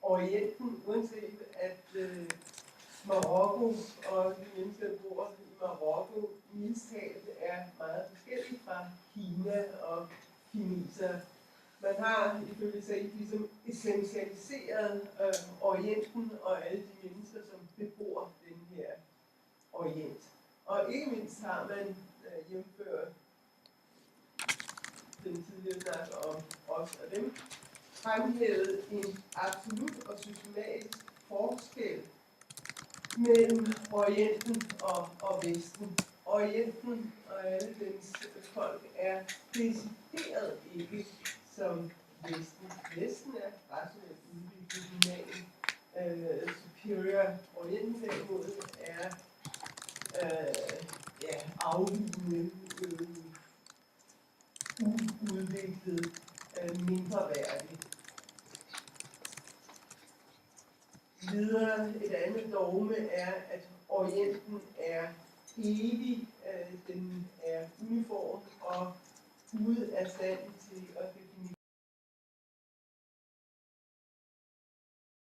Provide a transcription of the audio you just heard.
Orienten, uanset at Marokko og de mennesker, der bor i Marokko, mildest talt er meget forskellige fra Kina og kinesere. Man har ifølge Said ligesom essentialiseret Orienten og alle de mennesker, som bebor den her Orient. Og ikke mindst har man jævnført den tidligere snak om os og dem, fremhævet en absolut og systematisk forskel mellem Orienten og Vesten. Orienten og alle dens folk er decideret ikke som Vesten. Vesten er rationelt udviklet human. Superior Orienten derimod er afvigende, uudviklet, mindreværdig. Videre et andet dogme er, at Orienten er evig, den er uniform og ude af stand til at